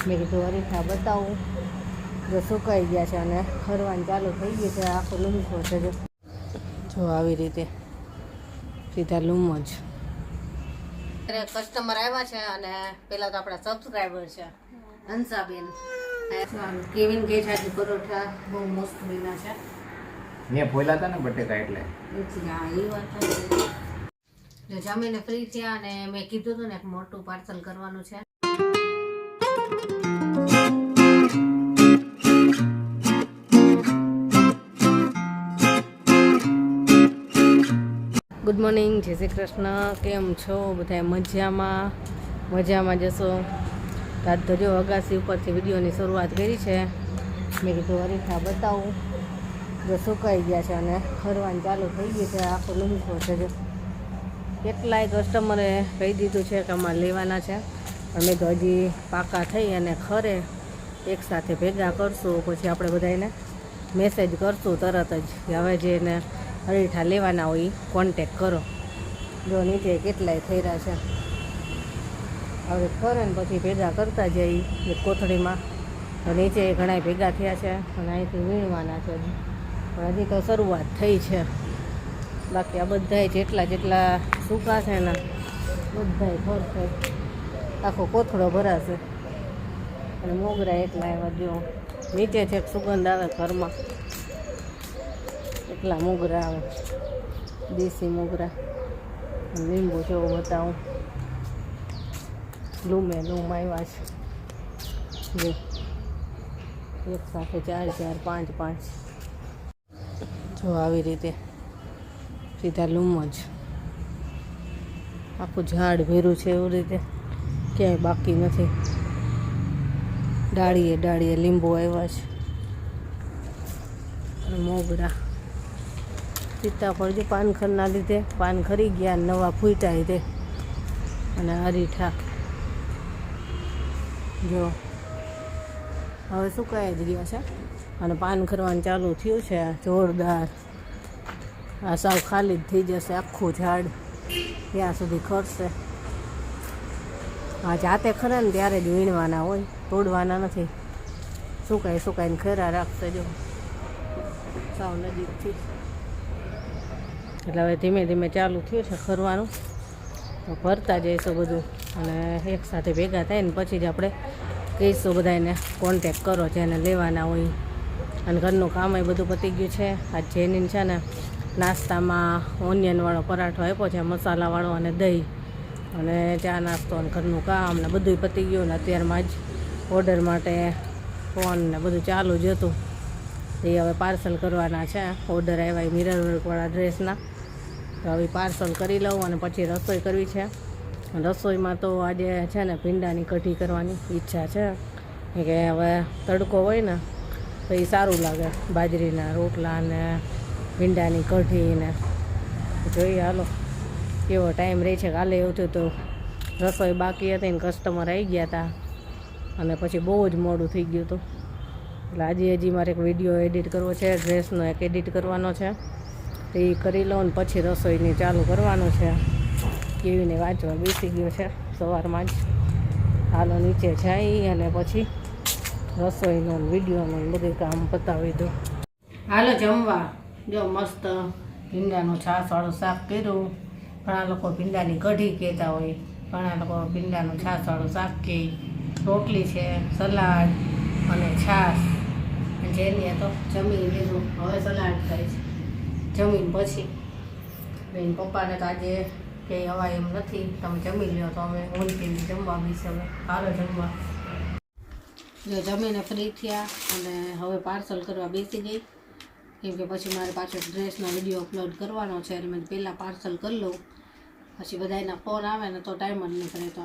મેં કીધું અરીઠા બતાવું જો સુકાઈ ગયા છે અને ખરવાનું ચાલુ થઈ ગયું છે. આખો લૂમખો છે જો આવી રીતે સીધા લૂમ જ. કસ્ટમર આવ્યા છે અને પેલા તો આપણા સબસ્ક્રાઈબર છે હંસાબેન. કેવિન કે છે આજે પરોઠા બહુ મસ્ત બન્યા છે. મેં બોલ્યા હતા ને બટેકા એટલે હા એ વાત છે. જમીને ફ્રી થયા અને મેં કીધું હતું ને એક મોટું પાર્સલ કરવાનું છે. ગુડ મોર્નિંગ, જય શ્રી કૃષ્ણ. કેમ છો બધા? મજામાં જશો. આજ તો જો અગાસી ઉપરથી વિડીયોની શરૂઆત કરી છે. મેં કીધું અરીઠા બતાવું જો સુકાઈ ગયા છે અને ખરવાનું ચાલુ થઈ ગયું છે. આખો લૂમખો છે જો. કેટલાય કસ્ટમરે કહી દીધું છે કે અમારે લેવાના છે, પણ મેં તો હજી પાકા થઈ અને ખરે એકસાથે ભેગા કરશું, પછી આપણે બધાને મેસેજ કરશું તરત જ કે હવે જેને અરીઠા લેવાના હોય એ કોન્ટેક કરો. જો નીચે કેટલાય થઈ રહ્યા છે. હવે ખરે ને પછી ભેગા કરતા જઈએ એક કોથળીમાં. તો નીચે ઘણા ભેગા થયા છે અને અહીંથી વીણવાના છે, પણ હજી તો શરૂઆત થઈ છે. બાકી આ બધાય જેટલા સૂકા છે ને બધાય ખરશે, આખો કોથળો ભરાશે. અને મોગરા એટલા એવા જો નીચે છે સુગંધ આવે ઘરમાં, એટલા મોગરા આવે, દેશી મોગરા. લીંબુ જેવું બતાવું, લૂમ આવ્યા છે જો એક સાથે 4 4 5 5 જો આવી રીતે સીધા લૂમ જ. આખું ઝાડ ભેરું છે એવી રીતે, ક્યાંય બાકી નથી. ડાળીએ લીંબુ આવ્યા છે અને મોગરા. સીતાફળ જો પાનખરના લીધે પાન ખરી ગયા, નવા ફૂટ્યા લીધે. અને અરીઠા જો હવે સુકાઈ જ ગયા છે અને પાન ખરવાનું ચાલુ થયું છે જોરદાર. આ સાવ ખાલી જ થઈ જશે આખું ઝાડ, ત્યાં સુધી ખરશે. હા, જાતે ખરે ને ત્યારે જ વીણવાના હોય, તોડવાના નથી. સુકાઈને ખરા રાખશે જો સાવ નજીકથી. એટલે હવે ધીમે ધીમે ચાલુ થયું છે ખરવાનું. તો ભરતા જઈશું બધું અને એકસાથે ભેગા થાય ને પછી જ આપણે કહીશું બધાને કોન્ટેક કરો જેને લેવાના હોય. અને ઘરનું કામ એ બધું પતી ગયું છે. આ જેનીન છે ને નાસ્તામાં ઓનિયનવાળો પરાઠો આપ્યો છે, મસાલાવાળો, અને દહીં અને ચા નાસ્તો અને ઘરનું કામ ને બધું પતી ગયું. ને અત્યારમાં જ ઓર્ડર માટે ફોન ને બધું ચાલુ જ હતું. એ હવે પાર્સલ કરવાના છે. ઓર્ડર આવ્યા મિરર વર્કવાળા ડ્રેસના, તો હવે પાર્સલ કરી લઉં અને પછી રસોઈ કરવી છે. રસોઈમાં તો આજે છે ને ભીંડાની કઢી કરવાની ઈચ્છા છે, કે હવે તડકો હોય ને તો એ સારું લાગે, બાજરીના રોટલા અને ભીંડાની કઢી ને. જોઈએ હાલો કેવો ટાઈમ રહે છે. કાલે એવું થયું તો રસોઈ બાકી હતી ને કસ્ટમર આવી ગયા હતા અને પછી બહુ જ મોડું થઈ ગયું હતું. એટલે આજે હજી મારે એક વિડીયો એડિટ કરવો છે, ડ્રેસનો એક એડિટ કરવાનો છે, તો એ કરી લઉં ને પછી રસોઈની ચાલુ કરવાનું છે. કેવીને વાંચવા બેસી ગયો છે સવારમાં જ. હાલો નીચે જઈ અને પછી રસોઈનું વિડીયોનું બધું કામ પતાવી દઉં. હાલો જમવા. જો મસ્ત ભીંડાનું છાશવાળું શાક કર્યું. ઘણા લોકો ભીંડાની કઢી કહેતા હોય, ઘણા લોકો ભીંડાનું છાશવાળું શાક કહે. રોટલી છે, સલાડ અને છાશ. જેને તો જમી લીધું, હવે સલાડ ખાય છે. જમીન પછી બેન પપ્પાને તો આજે કંઈ હવા એમ નથી, તમે જમી લ્યો તો અમે ઊંઘી જમવા બેસે. હવે હાલો જમવા. જો જમીને ફ્રી થયા અને હવે પાર્સલ કરવા બેસી ગઈ, કેમ કે પછી મારે પાછો ડ્રેસનો વિડીયો અપલોડ કરવાનો છે. એટલે મેં પહેલાં પાર્સલ કરી લઉં, પછી બધાના ફોન આવે ને તો ટાઈમ જ નીકળે. તો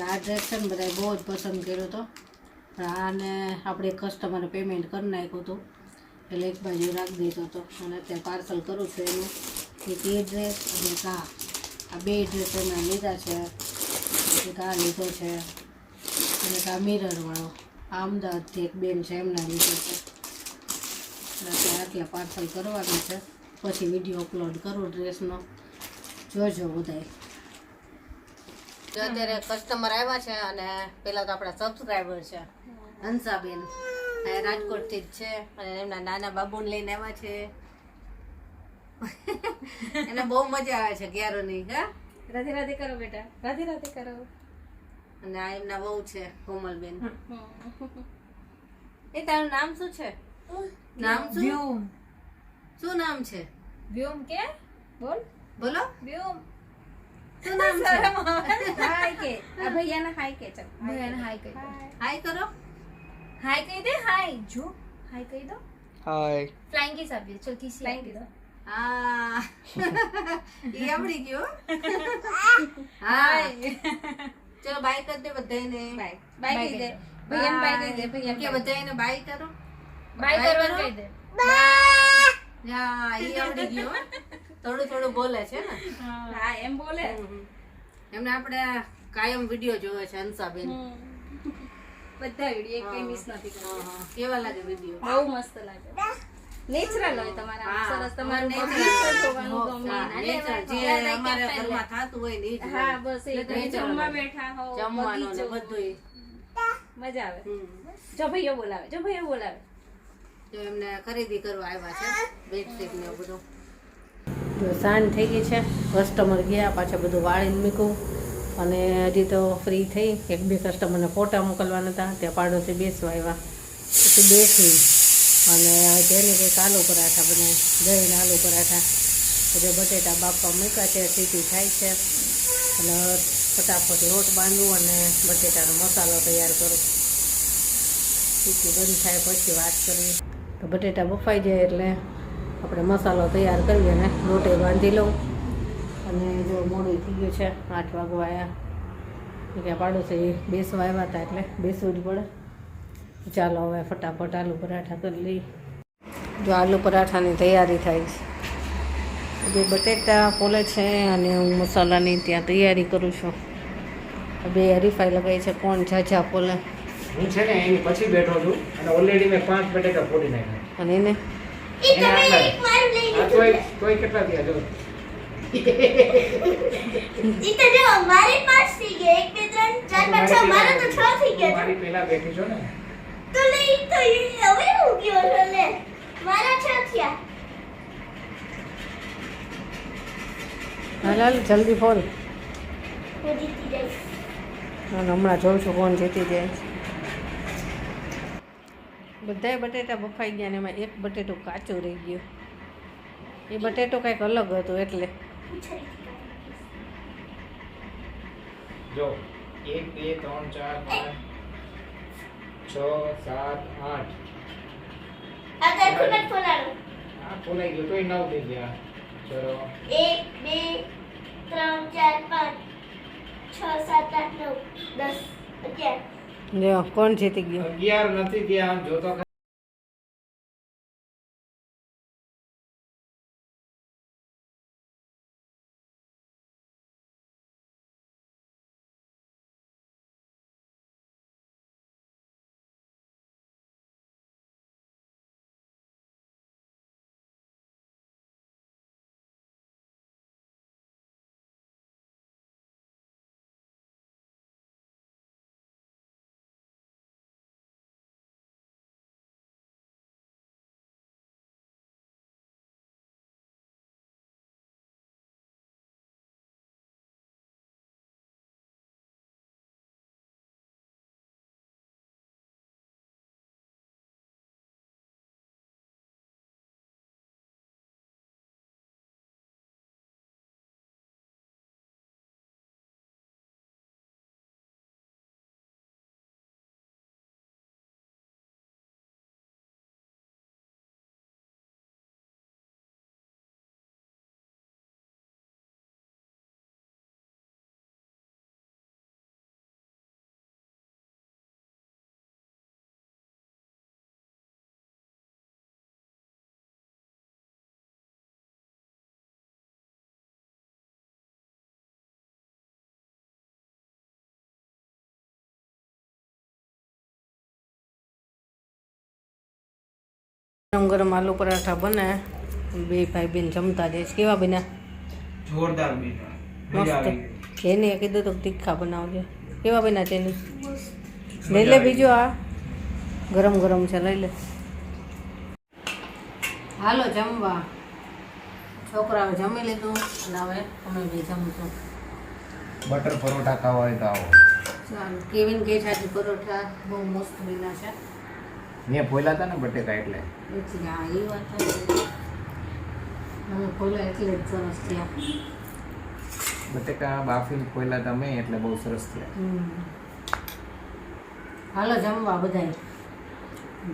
આ ડ્રેસ છે ને બધાએ બહુ જ પસંદ કર્યો હતો, પણ આને આપણે કસ્ટમરે પેમેન્ટ કરી નાખ્યું હતું એટલે એક બાજુ રાખી દીધો હતો. અને અત્યારે પાર્સલ કરું છું એનું. એક એ ડ્રેસ અને આ બે ડ્રેસ એમના લીધા છે. એક આ લીધો છે અને આ મિરરવાળો આ અમદાવાદથી એક બેન છે એમના લીધો છે. આટલા પાર્સલ કરવાનું છે, પછી વિડીયો અપલોડ કરું ડ્રેસનો. જોજો બધાય. જો અત્યારે કસ્ટમર આવ્યા છે અને પેલા તો આપણા સબસ્ક્રાઈબર છે હંસાબેન રાજકોટ થી જ છે અને એમના નાના બાબુને લઈને આવ્યા છે એને બહુ મજા આવે છે ગ્યારોની હા રાધે રાધે કરો બેટા, રાધે રાધે કરો. અને આ એમના બહુ છે કોમલબેન. એ તારું નામ શું છે? નામ શું? વ્યોમ. શું નામ છે? વ્યોમ કે બોલ બોલો વ્યોમ. શું નામ છે? હાય કે આ ભૈયાને હાય કે ચલ ભૈયાને હાય કહી દો. હાય કરો. હાય કહી દે. હાય જો હાય કહી દો. હાય. ફ્લાઇંગ કિસ આપી દે. ચલ કિસ આપી દો. હા એ આવડી ગયો. હાય ચલો બાય કરી દે બધાને. બાય બાય કહી દે. ભૈયાને બાય કહી દે. ભૈયા કે બધાને બાય કરો. બાય કરવાનું કહી દે. હા એ આવડી ગયો હો. થોડું થોડું બોલે છે ને. હા એમ બોલે. એમને આપણે કાયમ વિડિયો જોવે છે હંસાબેન. બધા વિડિયો એક કઈ મિસ નથી કરતા. હા કેવા લાગે વિડિયો? બહુ મસ્ત લાગે. નેચરલ હોય તમારા હા, સરસ તમારું natural. નેચરલ જોવાનું ગમે. હા, અને natural. જે અમારે ઘરમાં થતું હોય ને ઈ જ હા હોય. બસ એ તમે Natural જમવા હોય. બેઠા હો જમવાનું ને બગીચો. બધુંય. મજા આવે. હમ. જો ભૈયો બોલાવે. જો ભૈયો બોલાવે. તો એમને ખરીદી કરવા આવ્યા છે બેડશીટ ને એવું બધું. જો સાંજ થઈ ગઈ છે, કસ્ટમર ગયા, પાછા બધું વાળીને મૂક્યું અને હજી તો ફ્રી થઈ. એક બે કસ્ટમરને ફોટા મોકલવાના હતા, ત્યાં પાડોશી બેસવા આવ્યા, પછી બેઠી અને જેને કંઈક આલુ પરાઠા બનાવી, દહીં આલુ પરાઠા, પછી બટેટા બાફવા મૂક્યા છે, સીટી થાય છે એટલે ફટાફટ લોટ બાંધવું અને બટેટાનો મસાલો તૈયાર કરું. સીટી બંધ થાય પછી વાત કરવી. તો બટેટા બફાઈ જાય એટલે આપણે મસાલો તૈયાર કરીએ અને લોટે બાંધી લઉં. અને જો મોડું થઈ ગયું છે, 8 વાગવા આવ્યા કે પાડોશી બેસવા આવ્યા હતા એટલે બેસવું જ પડે. ચાલો હવે ફટાફટ આલુ પરાઠા કરી લઈએ. જો આલુ પરાઠાની તૈયારી થાય છે. બે બટેટા પોલે છે અને હું મસાલાની ત્યાં તૈયારી કરું છું. બે હરીફાઈ લગાવી છે કોણ ઝાઝા પોલે. હું છે ને એની પછી બેઠો છું અને ઓલરેડી મેં 5 બટેટા ફોડી નાખ્યા. અને એને એને આટલા આ તોય કેટલા થયા જો ઈતો જો મારી 5 થઈ ગયા 1 2 3 4 5 6 મારો તો 6 થઈ ગયા મારી પહેલા બેઠી છો ને તો લે ઈતો હવે હું ગયો છો લે મારા 6 થયા હાલ હાલ જલ્દી ફોલ. હું જીતી જઈશ અને હમણાં જોઉં છું કોણ જીતી જાય છે. બધાય બટેટા બફાઈ ગયા ને એમાં એક બટેટું કાચું રહી ગયું. એ બટેટું કંઈક અલગ હતું એટલે જો 1 2 3 4 5 6 7 8 આ સરખું નથી ફોલાડો આ ફોલાઈ ગયો તોય 9 થઈ ગયા. ચલો 1 2 3 4 5 6 7 8 9 10 11 જો કોણ જીતી ગયું. 11 નથી ગયા આમ જોતો ગરમ ગરમ આલુ પરાઠા બને, બે ભાઈ બેન જમતા જાય છે. કેવા બન્યા? જોરદાર બેટા મજા મસ્ત. આવી એને કીધું તો તીખા બનાવજો. કેવા બન્યા તેની? લઈ લે બીજો, આ ગરમ ગરમ છે, લઈ લે. હાલો જમવા. છોકરાઓ જમી લીધું અને હવે અમે બી જમશું. બટર પરોઠા ખાવા હોય તો આવો. ચાલો, કેવિન કે છે આજે પરોઠા બહુ મસ્ત બન્યા છે. મેં ફોયલા હતા ને બટેકા એટલે. એટલે હા, એ વાત છે. હવે ખોલા એટલે જ સરસ થયા. બટેકા બાફીને ફોયલા હતા મેં એટલે બહુ સરસ થયા. હાલો જમવા બધાય.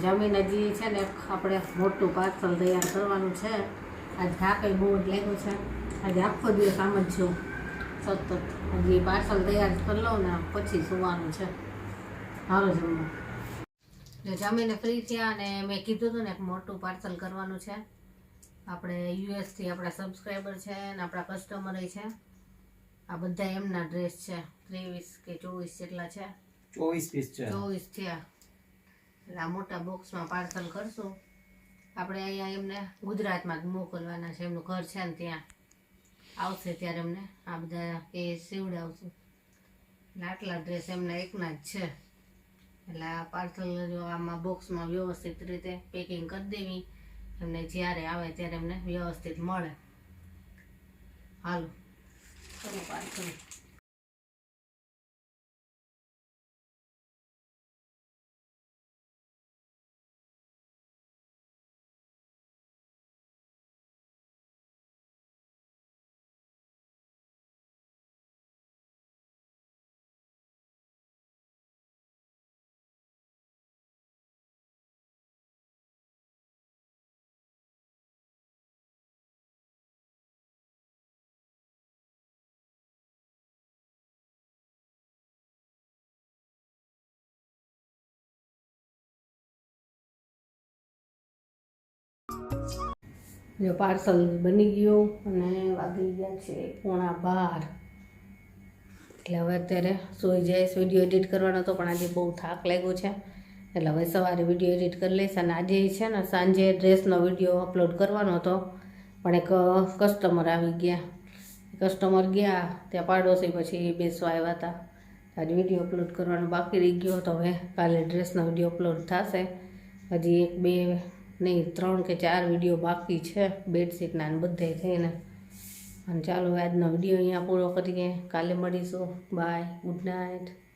જમીને હજી છે ને આપણે મોટું પાર્સલ તૈયાર કરવાનું છે. આજ થાકે બહુ જ લાગ્યું છે. આજે આખો દિવસ આમ જ છું સતત. હજી પાર્સલ તૈયાર કરી લઉં ને પછી સુવાનું છે. હાલો જમવા. જો જમીને ફ્રી થયા અને મેં કીધું હતું ને એક મોટું પાર્સલ કરવાનું છે. આપણે યુએસથી આપણા સબસ્ક્રાઈબર છે ને આપણા કસ્ટમર છે. આ બધા એમના ડ્રેસ છે. 23 કે 24 જેટલા છે. 24 પીસ છે. 24 થયા. એટલે આ મોટા બોક્સમાં પાર્સલ કરશું. આપણે અહીંયા એમને ગુજરાતમાં જ મોકલવાના છે. એમનું ઘર છે ને ત્યાં આવશે ત્યારે એમને આ બધા એ સીવડાવશું. એટલે આટલા ડ્રેસ એમના એકના જ છે. એટલે આ પાર્સલ જો આમાં બોક્સમાં વ્યવસ્થિત રીતે પેકિંગ કરી દેવી. એમને જ્યારે આવે ત્યારે એમને વ્યવસ્થિત મળે. હાલો ચલો પાર્સલ. જો પાર્સલ બની ગયું અને વાગી ગયા છે 11:15. એટલે હવે અત્યારે સૂઈ જઈશ. વિડીયો એડિટ કરવાનો હતો પણ આજે બહુ થાક લાગ્યો છે એટલે હવે સવારે વિડીયો એડિટ કરી લઈશ. અને આજે છે ને સાંજે ડ્રેસનો વિડીયો અપલોડ કરવાનો હતો પણ એક કસ્ટમર આવી ગયા. કસ્ટમર ગયા ત્યાં પાડોશી પછી બેસવા આવ્યા હતા. આજે વિડીયો અપલોડ કરવાનો બાકી રહી ગયો તો હવે કાલે ડ્રેસનો વિડીયો અપલોડ થશે. હજી 1 2 નહીં 3 કે 4 વિડીયો બાકી છે બેડશીટના ને બધે થઈને. અને ચાલો આજનો વિડીયો અહીંયા પૂરો કરીએ. કાલે મળીશું. Bye, good night.